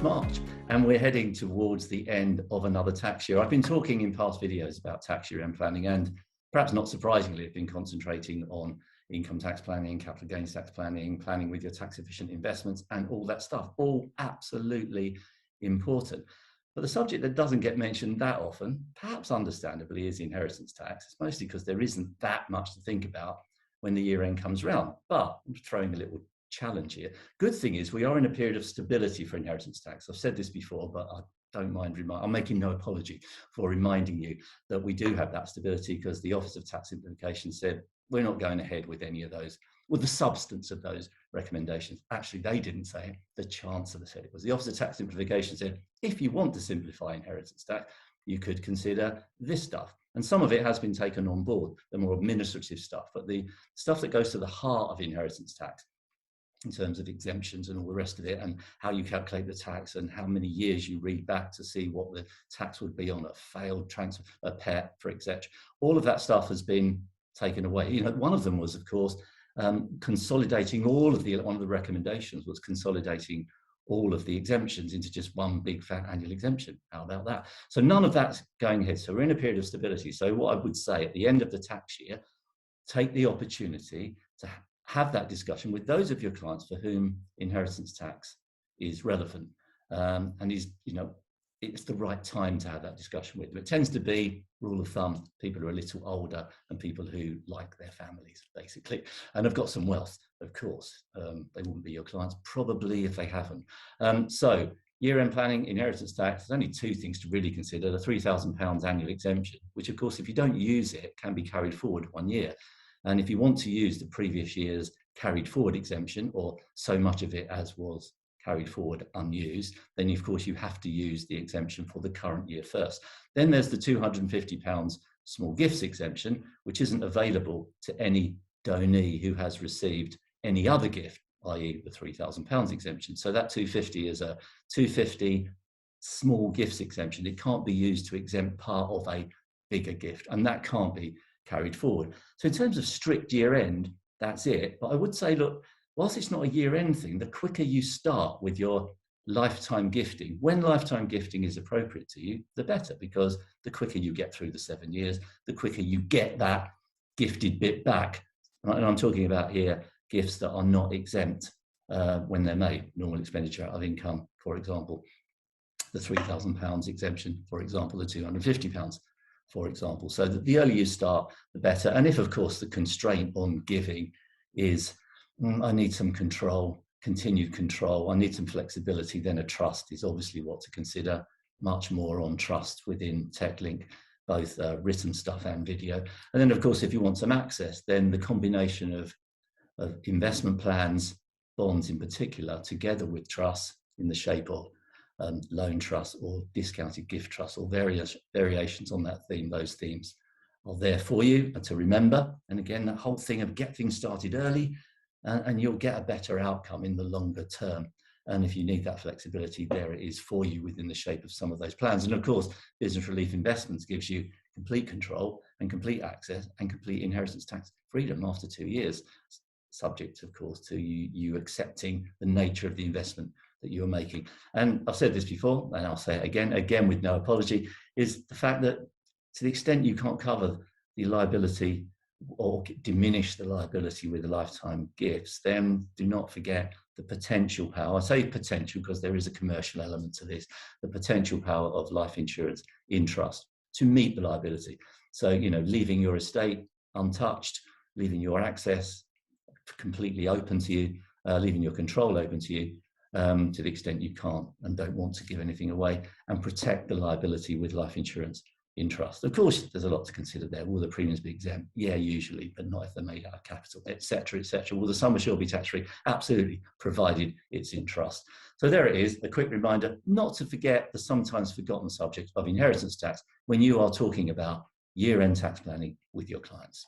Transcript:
March and we're heading towards the end of another tax year. I've been talking in past videos about tax year end planning, and perhaps not surprisingly, I've been concentrating on income tax planning, capital gains tax planning, planning with your tax efficient investments and all that stuff, all absolutely important. But the subject that doesn't get mentioned that often, perhaps understandably, is inheritance tax. It's mostly because there isn't that much to think about when the year end comes around. But I'm throwing a little challenge here. Good thing is we are in a period of stability for inheritance tax. I've said this before, but I don't mind I'm making no apology for reminding you that we do have that stability, because the Office of Tax Simplification said we're not going ahead with any of those, with the substance of those recommendations. Actually, they didn't say it, the Chancellor said it. Was the Office of Tax Simplification said, if you want to simplify inheritance tax, you could consider this stuff. And some of it has been taken on board, the more administrative stuff, but the stuff that goes to the heart of inheritance tax, in terms of exemptions and all the rest of it, and how you calculate the tax and how many years you read back to see what the tax would be on a failed transfer, a PET, for etc. All of that stuff has been taken away. You know, one of them was, of course, consolidating all of one of the recommendations was consolidating all of the exemptions into just one big fat annual exemption. How about that? So none of that's going ahead. So we're in a period of stability. So what I would say at the end of the tax year, take the opportunity to have that discussion with those of your clients for whom inheritance tax is relevant, and is, you know, it's the right time to have that discussion with them. It tends to be, rule of thumb, people who are a little older and people who like their families, basically, and have got some wealth, of course. They wouldn't be your clients, probably, if they haven't. So year-end planning, inheritance tax, there's only two things to really consider. The £3,000 annual exemption, which, of course, if you don't use it, can be carried forward 1 year. And if you want to use the previous year's carried forward exemption, or so much of it as was carried forward unused, then of course you have to use the exemption for the current year first. Then there's the £250 small gifts exemption, which isn't available to any donee who has received any other gift, i.e. the £3,000 exemption. So that 250 is a 250 small gifts exemption. It can't be used to exempt part of a bigger gift, and that can't be carried forward. So in terms of strict year end, that's it. But I would say, look, whilst it's not a year end thing, the quicker you start with your lifetime gifting, when lifetime gifting is appropriate to you, the better, because the quicker you get through the 7 years, the quicker you get that gifted bit back. And I'm talking about here gifts that are not exempt when they're made, normal expenditure out of income, for example, the £3,000 exemption, for example, the £250, for example. So the earlier you start, the better. And if, of course, the constraint on giving is, I need some control, continued control, I need some flexibility, then a trust is obviously what to consider. Much more on trust within Techlink, both written stuff and video. And then, of course, if you want some access, then the combination of investment plans, bonds in particular, together with trusts in the shape of loan trust or discounted gift trust, or various variations on that theme. Those themes are there for you to remember. And again, that whole thing of get things started early, and you'll get a better outcome in the longer term. And if you need that flexibility, there it is for you within the shape of some of those plans. And of course, Business Relief Investments gives you complete control and complete access and complete inheritance tax freedom after 2 years, subject, of course, to you accepting the nature of the investment that you're making. And I've said this before, and I'll say it again with no apology, is the fact that to the extent you can't cover the liability or diminish the liability with the lifetime gifts, then do not forget the potential power. I say potential because there is a commercial element to this, the potential power of life insurance in trust to meet the liability. So, you know, leaving your estate untouched, leaving your access completely open to you, leaving your control open to you, to the extent you can't and don't want to give anything away, and protect the liability with life insurance in trust. Of course, there's a lot to consider there. Will the premiums be exempt? Yeah, usually, but not if they're made out of capital, etc., etc. Will the sum assured be tax-free? Absolutely, provided it's in trust. So there it is, a quick reminder not to forget the sometimes forgotten subject of inheritance tax when you are talking about year-end tax planning with your clients.